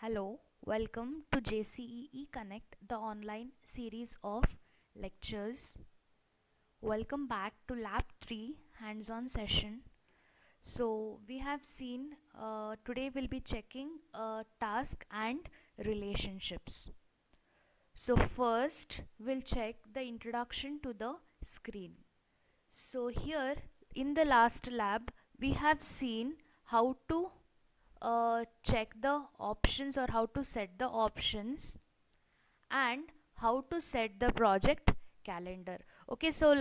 Hello, welcome to JCEE Connect, the online series of lectures. Welcome back to Lab 3 hands-on session. So we have seen today we'll be checking task and relationships. So first we'll check the introduction to the screen. So here in the last lab we have seen how to check the options or how to set the options and how to set the project calendar. Okay, so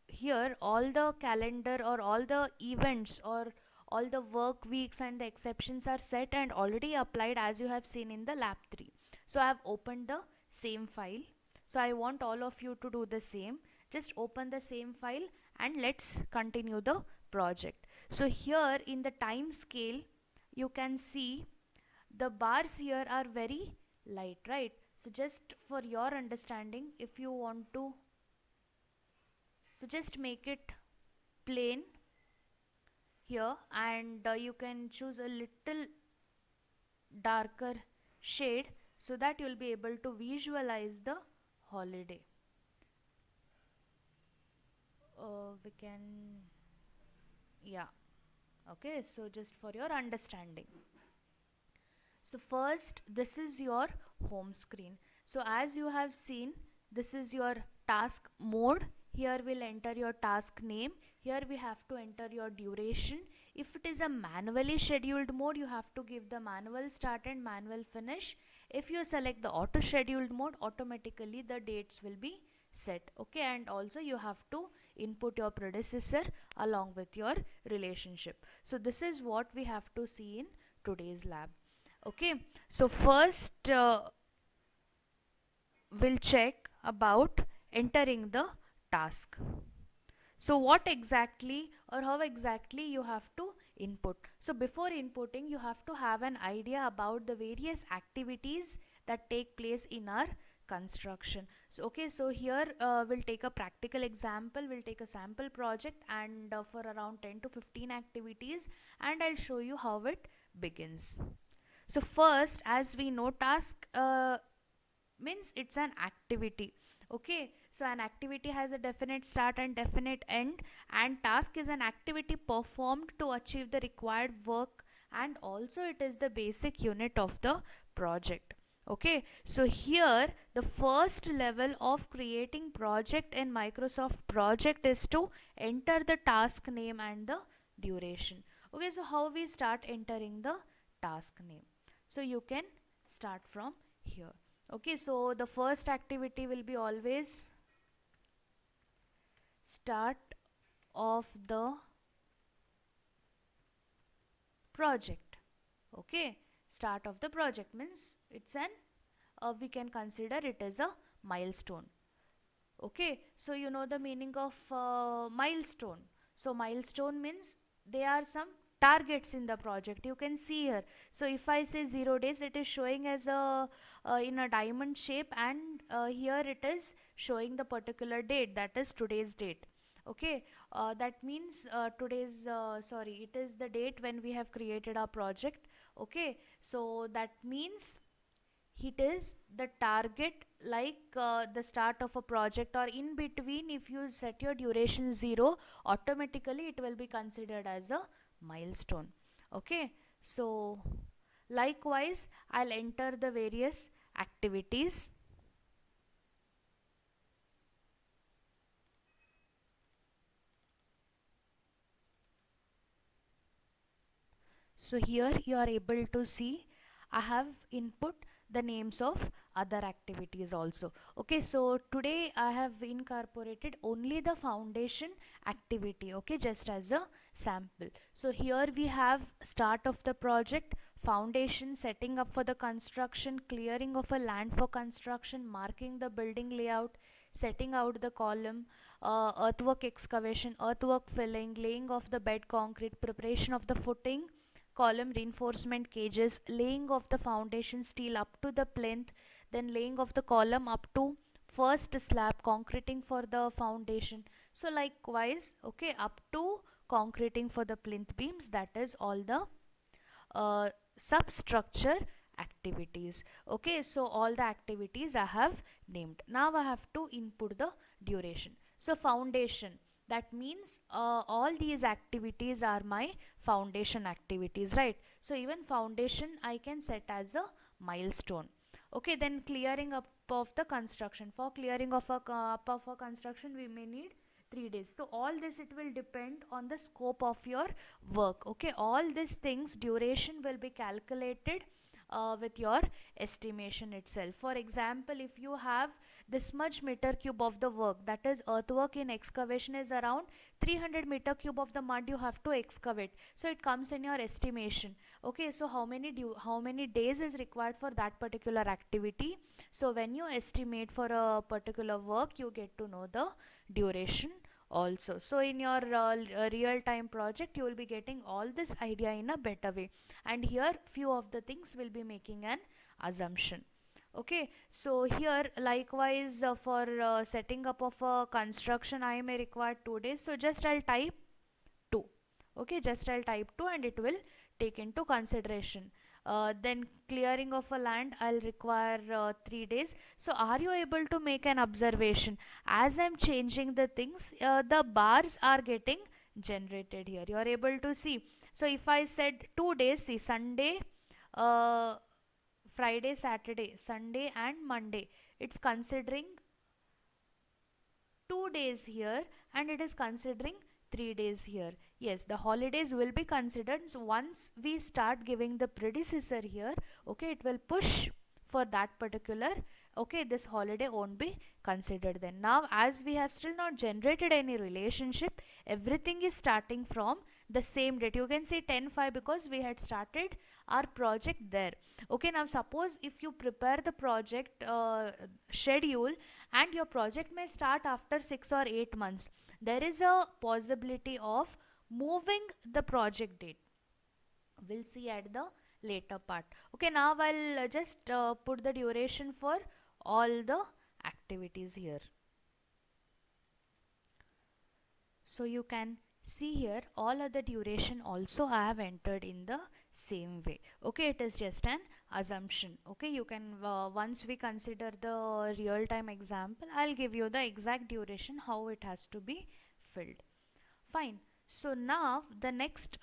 here all the calendar or all the events or all the work weeks and the exceptions are set and already applied as you have seen in the lab 3. So I have opened the same file. So I want all of you to do the same. Just open the same file and let's continue the project. So here in the time scale you can see the bars here are very light, right? So just for your understanding, if you want to, so just make it plain here, and you can choose a little darker shade so that you'll be able to visualize the holiday. We can, yeah, okay, so just for your understanding. So first, this is your home screen. So as you have seen, this is your task mode. Here we'll enter your task name. Here we have to enter your duration. If it is a manually scheduled mode, you have to give the manual start and manual finish. If you select the auto scheduled mode, automatically the dates will be set. Okay, and also you have to input your predecessor along with your relationship. So this is what we have to see in today's lab. Okay, so first we'll check about entering the task. So what exactly or how exactly you have to input? So before inputting, you have to have an idea about the various activities that take place in our construction. So okay, so here we'll take a practical example. We'll take a sample project and for around 10 to 15 activities, and I'll show you how it begins. So first, as we know, task means it's an activity. Okay, so an activity has a definite start and definite end, and task is an activity performed to achieve the required work, and also it is the basic unit of the project. Okay, so here the first level of creating project in Microsoft Project is to enter the task name and the duration. Okay, so how we start entering the task name? So you can start from here. Okay, so the first activity will be always start of the project. Okay, start of the project means it's an we can consider it as a milestone. Okay, so you know the meaning of milestone. So milestone means they are some targets in the project. You can see here. So if I say 0 days, it is showing as a in a diamond shape, and here it is showing the particular date, that is today's date. Okay, that means today's sorry, it is the date when we have created our project. Okay, so that means it is the target, like the start of a project, or in between if you set your duration 0, automatically it will be considered as a milestone. Okay, so likewise I'll enter the various activities. So here you are able to see I have input the names of other activities also. Okay, so today I have incorporated only the foundation activity, okay, just as a sample. So here we have start of the project, foundation, setting up for the construction, clearing of a land for construction, marking the building layout, setting out the column, earthwork excavation, earthwork filling, laying of the bed concrete, preparation of the footing, column reinforcement cages, laying of the foundation steel up to the plinth, then laying of the column up to first slab, concreting for the foundation. So likewise, okay, up to concreting for the plinth beams, that is all the substructure activities. Okay, so all the activities I have named. Now I have to input the duration. So foundation, that means all these activities are my foundation activities, right? So even foundation I can set as a milestone. Okay, then clearing up of the construction. For clearing of a construction we may need 3 days. So all this, it will depend on the scope of your work. Okay, all these things, duration will be calculated with your estimation itself. For example, if you have this much meter cube of the work, that is earthwork in excavation is around 300 meter cube of the mud you have to excavate, so it comes in your estimation. Okay, so how many days is required for that particular activity? So when you estimate for a particular work, you get to know the duration also. So in your real time project, you will be getting all this idea in a better way, and here few of the things will be making an assumption. Okay, so here likewise for setting up of a construction I may require 2 days, so just I'll type 2. Okay, just I'll type 2 and it will take into consideration. Then clearing of a land I'll require 3 days. So are you able to make an observation? As I'm changing the things, the bars are getting generated here. You are able to see. So if I said 2 days, see Sunday, Friday, Saturday, Sunday and Monday, it's considering 2 days here, and it is considering 3 days here. Yes, the holidays will be considered. So once we start giving the predecessor here, okay, it will push for that particular. Okay, this holiday won't be considered then. Now as we have still not generated any relationship, everything is starting from the same date. You can say 10/5 because we had started our project there. Okay, now suppose if you prepare the project schedule, and your project may start after 6 or 8 months, there is a possibility of moving the project date. We'll see at the later part. Okay, now I'll just put the duration for all the activities here. So you can see here all other duration also I have entered in the same way. Okay, it is just an assumption. Okay, you can once we consider the real time example, I'll give you the exact duration how it has to be filled. Fine. So now the next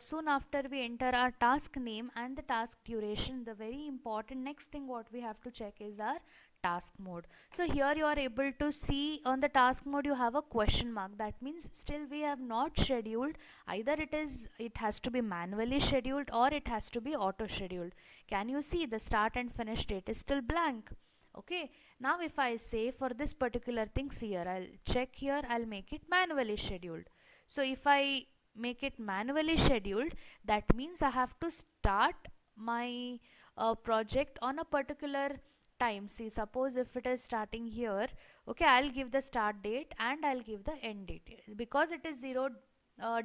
soon after we enter our task name and the task duration, the very important next thing what we have to check is our task mode. So here you are able to see on the task mode you have a question mark. That means still we have not scheduled. Either it has to be manually scheduled or it has to be auto scheduled. Can you see the start and finish date is still blank? Okay, now if I say for this particular things here, I'll check here, I'll make it manually scheduled. So if I make it manually scheduled, that means I have to start my project on a particular time. See, suppose if it is starting here, okay, I'll give the start date and I'll give the end date. Because it is 0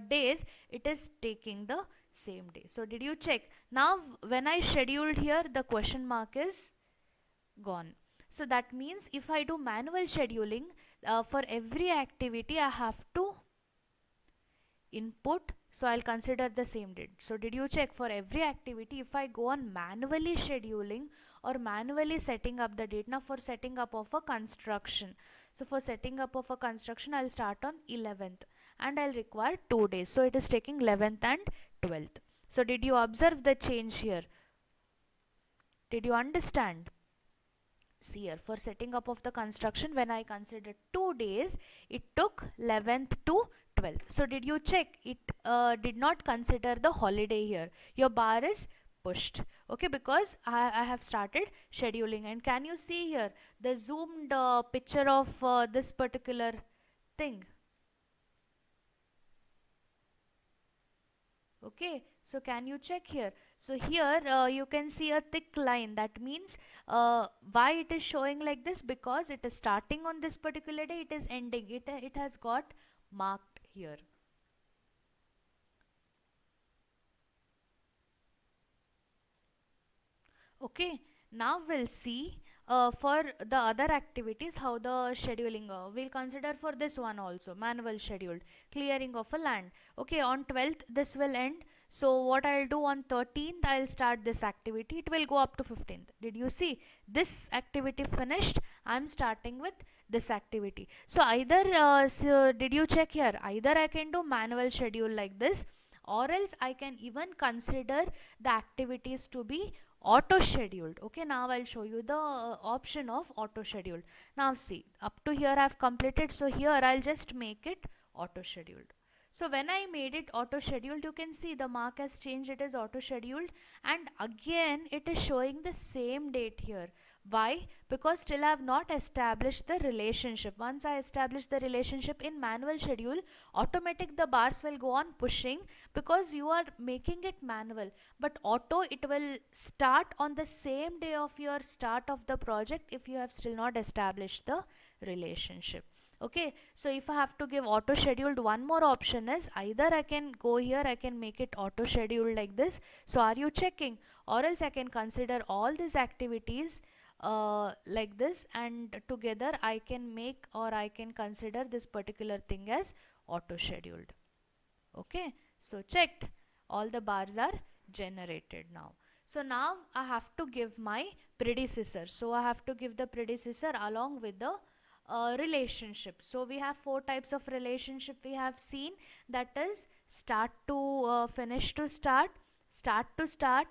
days, it is taking the same day. So did you check? Now when I scheduled here, the question mark is gone. So that means if I do manual scheduling, for every activity I have to input, so I'll consider the same date. So did you check? For every activity, if I go on manually scheduling or manually setting up the date, now for setting up of a construction, so for setting up of a construction I'll start on 11th and I'll require 2 days, so it is taking 11th and 12th. So did you observe the change here? Did you understand? See here, for setting up of the construction, when I considered 2 days, it took 11th to 12th. So did you check? It did not consider the holiday here. Your bar is pushed. Okay, because I have started scheduling. And can you see here the zoomed picture of this particular thing? Okay, so can you check here? So here you can see a thick line. That means why it is showing like this? Because it is starting on this particular day, it is ending. It has got marked here. Okay, now we'll see for the other activities how the scheduling we'll consider for this one also, manual scheduled clearing of a land. Okay, on 12th this will end. So what I'll do on 13th, I'll start this activity. It will go up to 15th. Did you see? This activity finished. I'm starting with this activity. So either, did you check here? Either I can do manual schedule like this, or else I can even consider the activities to be auto scheduled. Okay, now I'll show you the option of auto scheduled. Now see, up to here I've completed, so here I'll just make it auto scheduled. So when I made it auto scheduled, you can see the mark has changed, it is auto scheduled, and again it is showing the same date here. Why? Because still I have not established the relationship. Once I establish the relationship in manual schedule, automatic the bars will go on pushing because you are making it manual. But auto, it will start on the same day of your start of the project if you have still not established the relationship. Okay, so if I have to give auto scheduled, one more option is either I can go here, I can make it auto scheduled like this. So are you checking? Or else I can consider all these activities like this, and together I can make, or I can consider this particular thing as auto scheduled. Okay, so checked, all the bars are generated now. So now I have to give my predecessor. So I have to give the predecessor along with the relationship. So we have four types of relationship we have seen, that is start to finish to start, start to start,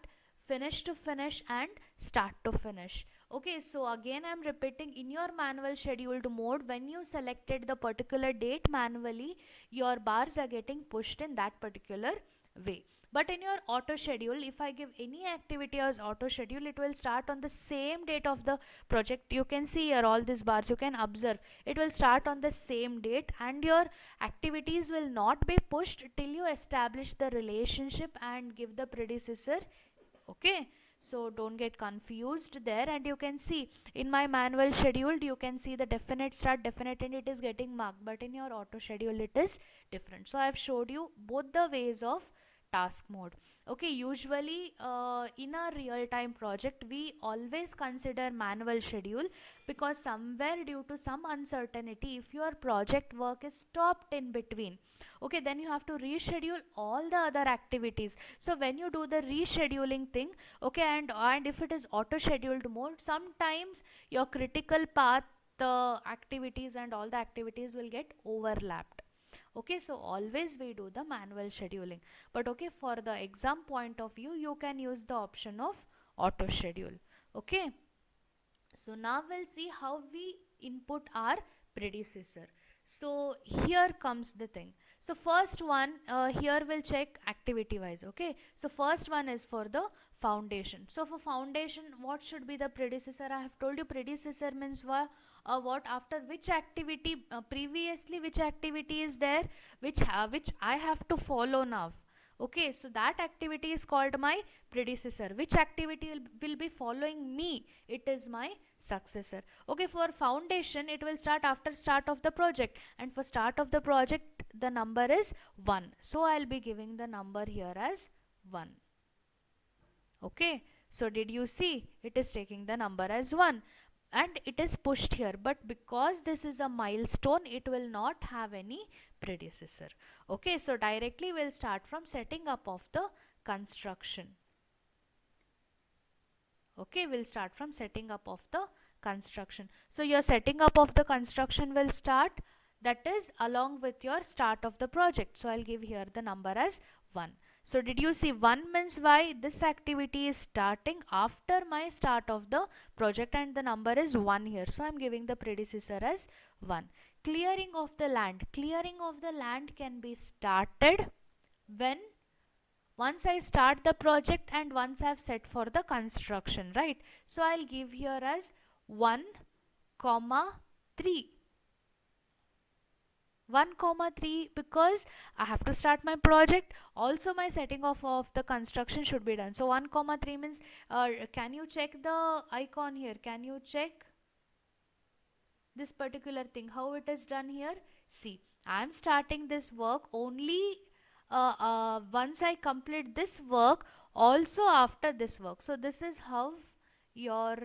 finish to finish, and start to finish. Okay, so again I'm repeating, in your manual scheduled mode, when you selected the particular date manually, your bars are getting pushed in that particular way. But in your auto schedule, if I give any activity as auto schedule, it will start on the same date of the project. You can see here all these bars, you can observe it will start on the same date, and your activities will not be pushed till you establish the relationship and give the predecessor. Okay, so don't get confused there. And you can see in my manual scheduled, you can see the definite start, definite end, it is getting marked, but in your auto schedule it is different. So I have showed you both the ways of task mode. Okay, usually in our real time project we always consider manual schedule, because somewhere due to some uncertainty, if your project work is stopped in between, okay, then you have to reschedule all the other activities. So when you do the rescheduling thing, okay, and if it is auto scheduled mode, sometimes your critical path activities and all the activities will get overlapped. Okay, so always we do the manual scheduling, but okay, for the exam point of view, you can use the option of auto schedule. Okay, so now we'll see how we input our predecessor. So here comes the thing. So first one, here we'll check activity wise. Okay, so first one is for the foundation. So for foundation, what should be the predecessor? I have told you predecessor means what, after which activity, previously which activity is there, which I have to follow now. Okay, so that activity is called my predecessor. Which activity will be following me? It is my successor. Okay, for foundation, it will start after start of the project, and for start of the project the number is 1. So I'll be giving the number here as 1. Okay, so did you see, it is taking the number as 1 and it is pushed here, but because this is a milestone, it will not have any predecessor. Okay, so directly we'll start from setting up of the construction. Okay, we'll start from setting up of the construction. So your setting up of the construction will start, that is along with your start of the project. So I'll give here the number as 1. So did you see, 1 means why this activity is starting after my start of the project, and the number is 1 here. So I'm giving the predecessor as 1. Clearing of the land. Clearing of the land can be started when once I start the project and once I have set for the construction, right? So I'll give here as 1 comma 3. 1 comma 3 because I have to start my project, also my setting off of the construction should be done. So 1 comma 3 means, can you check the icon here? Can you check this particular thing, how it is done here? See, I am starting this work only once I complete this work, also after this work. So this is how your,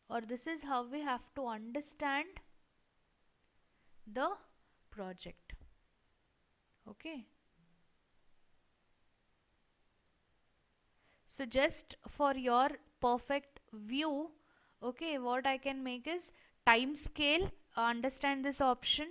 or this is how we have to understand the project. Okay, so just for your perfect view, okay, what I can make is time scale. Understand this option.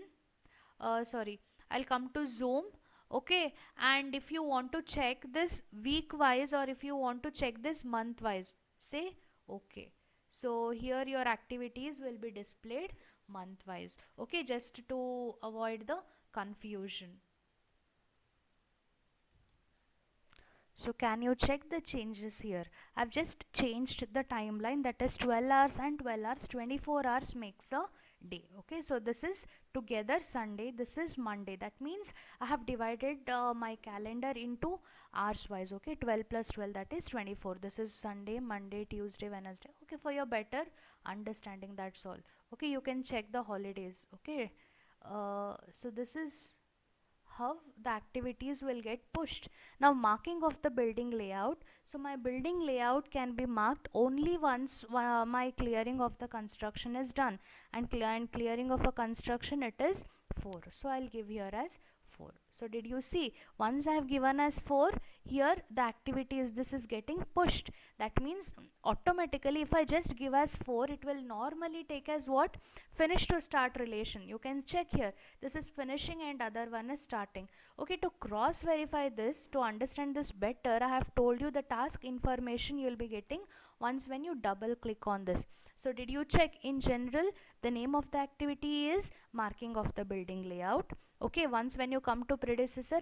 Sorry, I'll come to zoom. Okay, and if you want to check this week wise, or if you want to check this month wise, say okay. So here your activities will be displayed month wise. Okay, just to avoid the confusion. So can you check the changes here? I've just changed the timeline, that is 12 hours and 12 hours, 24 hours makes a day. Okay, so this is together Sunday, this is Monday. That means I have divided my calendar into hours wise. Okay, 12 plus 12, that is 24. This is Sunday, Monday, Tuesday, Wednesday. Okay, for your better understanding, that's all. Okay, you can check the holidays. Okay, so this is how the activities will get pushed. Now, marking of the building layout. So my building layout can be marked only once my clearing of the construction is done, and clearing of a construction, it is 4. So I'll give here as 4. So did you see, once I have given as 4, here the activity is, this is getting pushed. That means automatically if I just give as 4, it will normally take as what, finish to start relation. You can check here, this is finishing and other one is starting. Okay, to cross verify this, to understand this better, I have told you the task information you will be getting once when you double click on this. So did you check, in general the name of the activity is marking of the building layout. Okay, once when you come to predecessor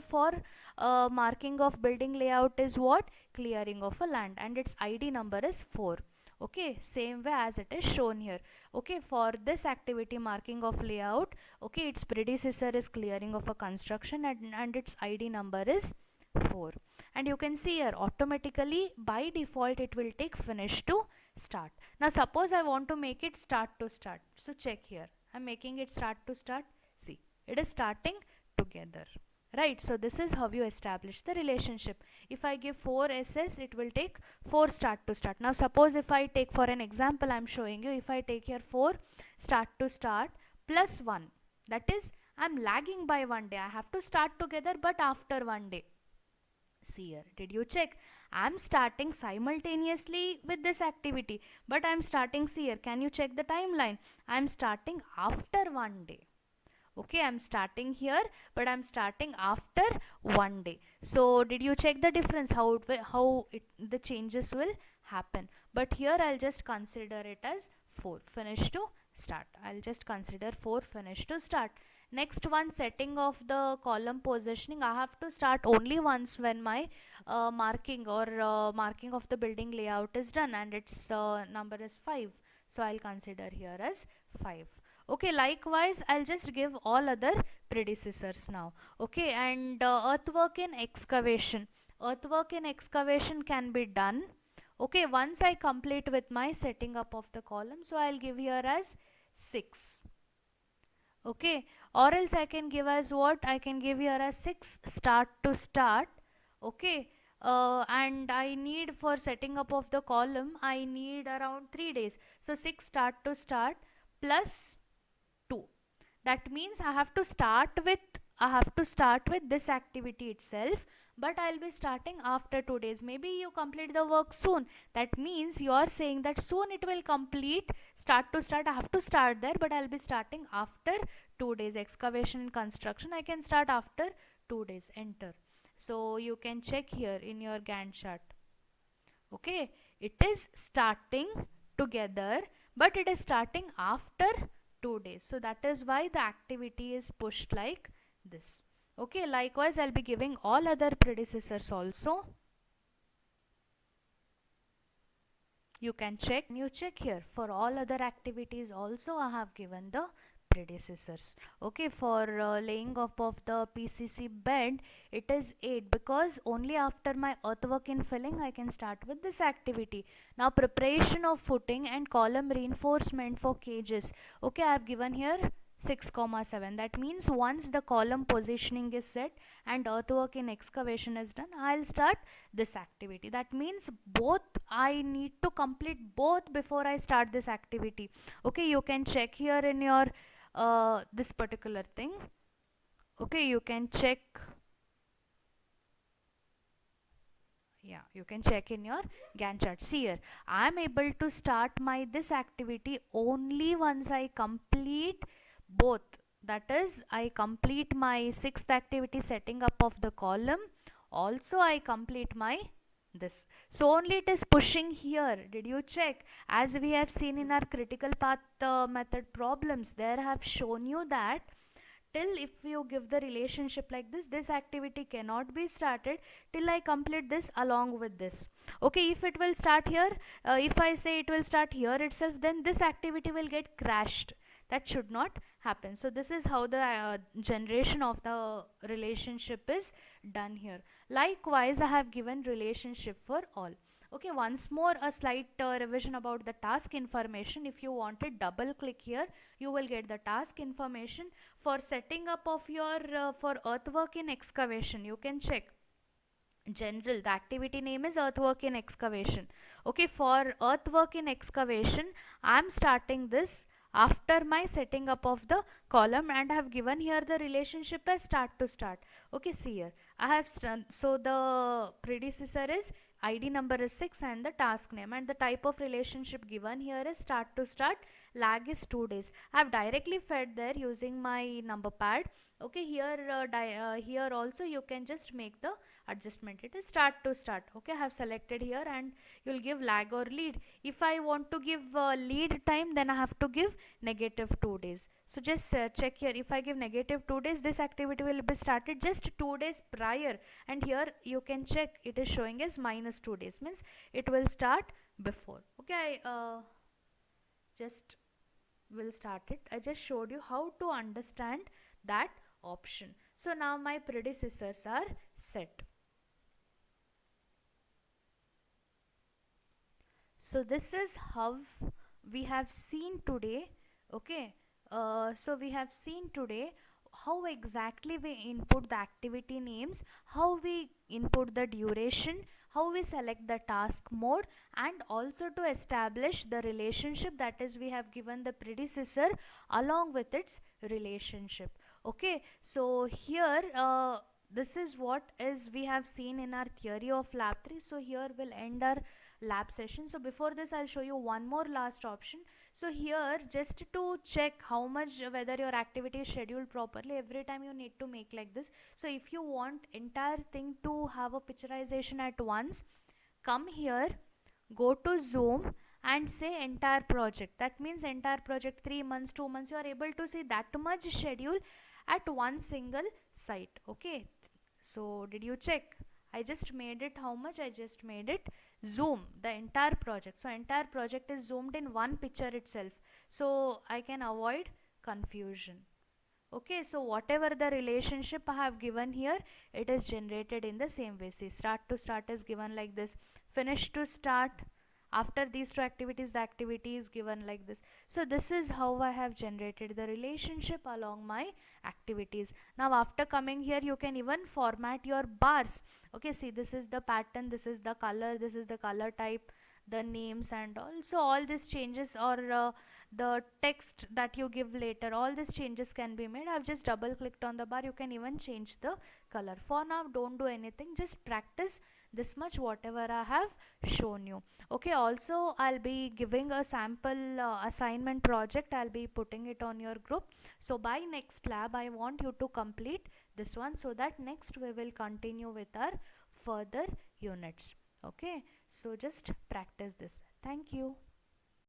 for marking of building layout is what, clearing of a land, and its ID number is 4. Okay, same way as it is shown here. Okay, for this activity marking of layout, okay, its predecessor is clearing of a construction, and its ID number is 4. And you can see here, automatically by default it will take finish to start. Now suppose I want to make it start to start. So check here, I'm making it start to start. See, it is starting together, right? So this is how you establish the relationship. If I give 4 SS, it will take 4 start to start. Now suppose if I take, for an example I'm showing you, if I take here 4 start to start plus 1, that is I'm lagging by 1 day. I have to start together, but after 1 day. See here, did you check, I'm starting simultaneously with this activity, but I'm starting, see here, can you check the timeline, I'm starting after 1 day. Okay, I'm starting here, but I'm starting after 1 day. So did you check the difference, the changes will happen? But here I'll just consider it as 4 finish to start. I'll just consider 4 finish to start. Next one, setting of the column positioning. I have to start only once when my marking of the building layout is done, and its number is 5. So I'll consider here as 5. Okay, likewise I'll just give all other predecessors now. Okay, and earthwork in excavation. Earthwork in excavation can be done. Okay, once I complete with my setting up of the column, so I'll give here as 6. Okay, or else I can give as what, I can give here as 6 start to start. Okay, and I need, for setting up of the column, I need around 3 days. So 6 start to start plus 2. That means I have to start with this activity itself, but I'll be starting after 2 days. Maybe you complete the work soon, that means you are saying that soon it will complete. Start to start, I have to start there, but I'll be starting after 2 days. Excavation and construction, I can start after 2 days. Enter. So you can check here in your Gantt chart. Okay, it is starting together, but it is starting after 2 days. So that is why the activity is pushed like this. Okay, likewise I'll be giving all other predecessors also. You can check, here for all other activities also I have given the predecessors. Okay, for laying up of the PCC bed, it is 8, because only after my earthwork in filling I can start with this activity. Now preparation of footing and column reinforcement for cages. Okay, I have given here 6,7. That means once the column positioning is set and earthwork in excavation is done, I'll start this activity. That means both, I need to complete both before I start this activity. Okay, you can check here in your this particular thing. Okay, you can check. Yeah, you can check in your Gantt chart. See here, I am able to start my this activity only once I complete both. That is, I complete my sixth activity, setting up of the column. Also, I complete my this. So only it is pushing here. Did you check? As we have seen in our critical path method problems, there I have shown you that till if you give the relationship like this activity cannot be started till I complete this along with this. Okay, if it will start here, if I say it will start here itself, then this activity will get crashed. That should not happen. So this is how the generation of the relationship is done here. Likewise, I have given relationship for all. Okay, once more a slight revision about the task information. If you wanted, double click here, you will get the task information. For setting up of your for earthwork in excavation, you can check general, the activity name is earthwork in excavation. Okay, for earthwork in excavation, I am starting this after my setting up of the column, and I have given here the relationship as start to start. Okay, see here, I have so the predecessor is id number is 6 and the task name, and the type of relationship given here is start to start. Lag is 2 days. I have directly fed there using my number pad. Okay, here here also you can just make the adjustment. It is start to start. Okay, I have selected here, and you'll give lag or lead. If I want to give lead time, then I have to give negative 2 days. So just check here, if I give negative 2 days, this activity will be started just 2 days prior, and here you can check it is showing as minus 2 days, means it will start before. Okay, I just will start it. I just showed you how to understand that option. So now my predecessors are set. So this is how we have seen today. Okay, so we have seen today how exactly we input the activity names, how we input the duration, how we select the task mode, and also to establish the relationship, that is we have given the predecessor along with its relationship. Okay, so here this is what is we have seen in our theory of lab 3. So here we'll end our lab session. So before this, I'll show you one more last option. So here, just to check how much, whether your activity is scheduled properly, every time you need to make like this. So if you want entire thing to have a picturization at once, come here, go to zoom and say entire project. That means entire project, 3 months, 2 months, you are able to see that much schedule at one single site. Okay, so did you check? I just made it how much? I just made it zoom the entire project. So entire project is zoomed in one picture itself, so I can avoid confusion. Okay, so whatever the relationship I have given here, it is generated in the same way. See, start to start is given like this, finish to start, after these two activities the activity is given like this. So this is how I have generated the relationship along my activities. Now after coming here, you can even format your bars. Okay, see, this is the pattern, this is the color, this is the color type, the names, and also all these changes, or the text that you give later, all these changes can be made. I've just double clicked on the bar. You can even change the color. For now, don't do anything, just practice this much whatever I have shown you. Okay, also I'll be giving a sample assignment project. I'll be putting it on your group. So by next lab, I want you to complete this one, so that next we will continue with our further units. Okay, so just practice this. Thank you.